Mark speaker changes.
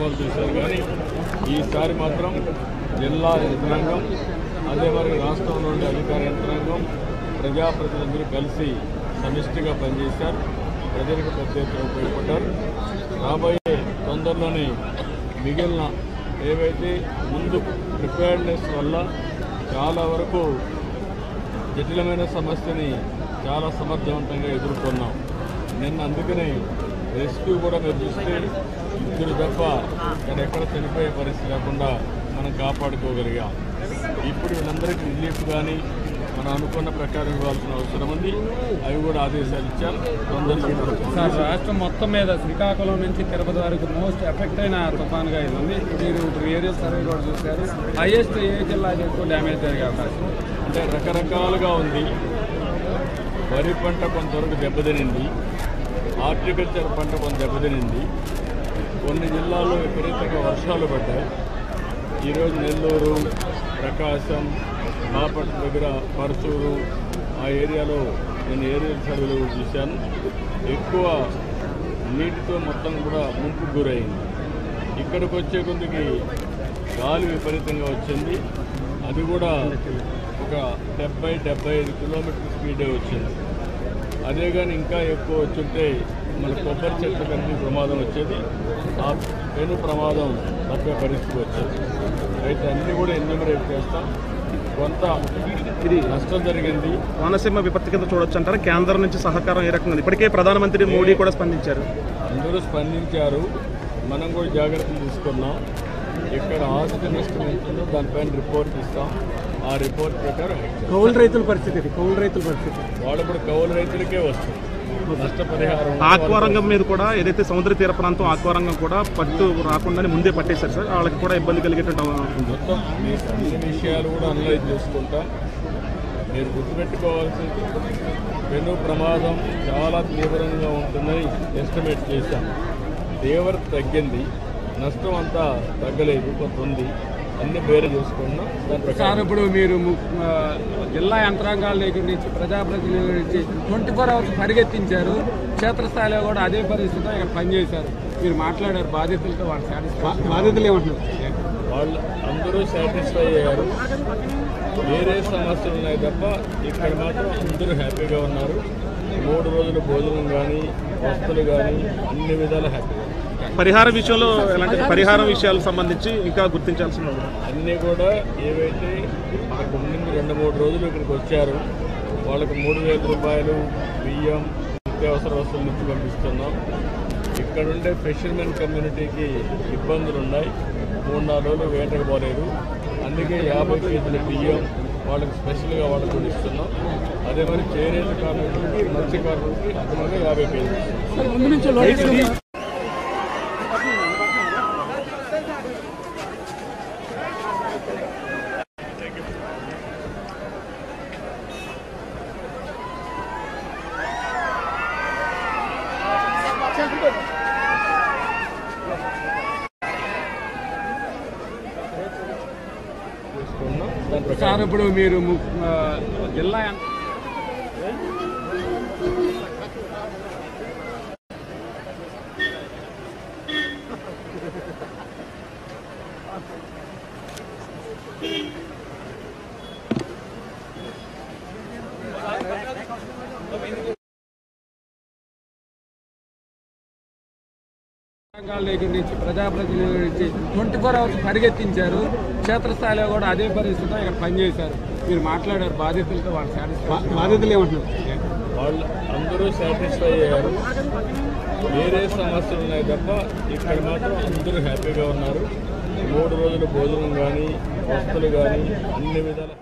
Speaker 1: చూశారు కానీ ఈసారి మాత్రం జిల్లా యంత్రాంగం అదే మరి రాష్ట్రంలోని అధికార యంత్రాంగం ప్రజాప్రతినిధులు కలిసి సమిష్టిగా పనిచేశారు. ప్రజలకు పెద్ద ఎత్తున ఉపయోగపడ్డారు. రాబోయే తొందరలోనే మిగిలిన ఏవైతే ముందు ప్రిపేర్డ్నెస్ వల్ల చాలా వరకు జటిలమైన సమస్యని చాలా సమర్థవంతంగా ఎదుర్కొన్నాం. నిన్న అందుకనే రెస్క్యూ కూడా మీరు చూస్తే ఇద్దరు తప్ప ఎక్కడ చనిపోయే పరిస్థితి లేకుండా మనం కాపాడుకోగలిగాం. ఇప్పుడు వీళ్ళందరికీ రిలీఫ్ కానీ మనం అనుకున్న ప్రకారం ఇవ్వాల్సిన అవసరం ఉంది. అవి కూడా ఆదేశాలు ఇచ్చారు. తొందరలో
Speaker 2: సార్ రాష్ట్రం మొత్తం మీద శ్రీకాకుళం నుంచి తిరుపతి వరకు మోస్ట్ ఎఫెక్ట్ అయిన తుఫాన్గా ఉంది. మీరు ఇప్పుడు ఏరియల్ సర్వే కూడా చూశారు. హైయెస్ట్ ఏ జిల్లాకి ఎక్కువ డ్యామేజ్ జరిగే అవకాశం
Speaker 1: అంటే రకరకాలుగా ఉంది. వరి పంట కొంతవరకు దెబ్బతినింది, హార్టికల్చర్ పంట కొంత దెబ్బతినింది. కొన్ని జిల్లాల్లో విపరీతంగా వర్షాలు పడ్డాయి. ఈరోజు నెల్లూరు, ప్రకాశం, బాపట్ల దగ్గర పరచూరు ఆ ఏరియాలో నేను ఏరియల్ సర్వేలు చూశాను. ఎక్కువ నీటితో మొత్తం కూడా ముంపుకు గురైంది. ఇక్కడికి వచ్చే కొద్దికి గాలి విపరీతంగా వచ్చింది. అది కూడా ఒక 70-75 కిలోమీటర్ స్పీడే వచ్చింది. అదే కానీ ఇంకా ఎక్కువ వచ్చుంటే మన కొబ్బరి చెట్ల కలిసి ప్రమాదం వచ్చేది. ఆ పెను ప్రమాదం తప్పే పరిస్థితి వచ్చేది. అయితే అన్నీ కూడా ఎన్యూమరేట్ చేస్తాం. కొంత ఇది నష్టం జరిగింది.
Speaker 3: కోనసీమ విపత్తి కింద చూడొచ్చు అంటారు. కేంద్రం నుంచి సహకారం ఏ రకంగా? ఇప్పటికే ప్రధానమంత్రి మోడీ కూడా స్పందించారు.
Speaker 1: అందరూ స్పందించారు. మనం కూడా జాగ్రత్తలు తీసుకున్నాం. ఇక్కడ ఆస్తి నష్టం ఉంటుందో దానిపైన రిపోర్ట్ ఇస్తాం. ఆ రిపోర్ట్ ప్రకారం
Speaker 3: కౌలు రైతుల పరిస్థితి
Speaker 1: వాళ్ళు కూడా కౌలు రైతులకే వస్తుంది నష్టపరిహారం.
Speaker 3: ఆక్వారంగం మీద కూడా ఏదైతే సముద్ర తీర ప్రాంతం ఆక్వారంగం కూడా పట్టు రాకుండా ముందే పట్టేశారు సార్. వాళ్ళకి కూడా ఇబ్బంది కలిగేటువంటి
Speaker 1: మొత్తం మీకు అన్ని విషయాలు కూడా అనలైజ్ చేసుకుంటాం. మీరు గుర్తుపెట్టుకోవాల్సింది పెను ప్రమాదం చాలా తీవ్రంగా ఉంటుందని ఎస్టిమేట్ చేశాం. తీవ్రత తగ్గింది, నష్టం అంతా తగ్గలేదు, కొంత ఉంది. అన్ని బేరే చేసుకున్నాం. దాని ప్రకారం
Speaker 2: ఇప్పుడు మీరు జిల్లా యంత్రాంగాల దగ్గర నుంచి ప్రజాప్రతినిధుల నుంచి 24 hours పరిగెత్తించారు. క్షేత్రస్థాయిలో కూడా అదే పరిస్థితిలో ఇక్కడ పనిచేశారు. మీరు మాట్లాడారు బాధితులతో, వాళ్ళు సాటిస్ఫై బాధితులు ఏమంటున్నారు?
Speaker 1: వాళ్ళు అందరూ సాటిస్ఫై అయ్యారు. వేరే సమస్యలు ఉన్నాయి తప్ప ఇక్కడ మాత్రం అందరూ హ్యాపీగా ఉన్నారు. 3 రోజుల భోజనం కానీ వస్తువులు కానీ అన్ని విధాలు హ్యాపీగా.
Speaker 3: పరిహార విషయంలో ఎలాంటి పరిహారం విషయాలకు సంబంధించి ఇంకా గుర్తించాల్సిన
Speaker 1: అన్నీ కూడా ఏవైతే మనకు 2-3 రోజులు ఇక్కడికి వచ్చారు వాళ్ళకి 3,000 రూపాయలు బియ్యం నిత్యావసర వస్తువుల నుంచి పంపిస్తున్నాం. ఇక్కడుండే ఫిషర్మెన్ కమ్యూనిటీకి ఇబ్బందులు ఉన్నాయి. 3-4 రోజులు వేటకు పోలేదు. అందుకే 50 కేజీల బియ్యం వాళ్ళకి స్పెషల్గా వాళ్ళకు ఇస్తున్నాం. అదే మరి చేనేత కార్మికులకి, మత్స్యకారులకి అదనంగా 50 కేజీలు.
Speaker 2: సార్ ఇప్పుడు మీరు జిల్లా దగ్గర నుంచి ప్రజాప్రతినిధుల నుంచి 24 hours పరిగెత్తించారు. క్షేత్రస్థాయిలో కూడా అదే పరిస్థితిలో ఇక్కడ పనిచేశారు. మీరు మాట్లాడారు బాధితులతో, వాళ్ళు సాటిస్ఫై బాధితులు ఏమంటున్నారు?
Speaker 1: వాళ్ళు అందరూ సాటిస్ఫై అయ్యారు. వేరే సమస్యలు ఉన్నాయి తప్ప ఇక్కడ మాత్రం అందరూ హ్యాపీగా ఉన్నారు. 3 రోజుల భోజనం కానీ వస్తువులు కానీ అన్ని విధాలు.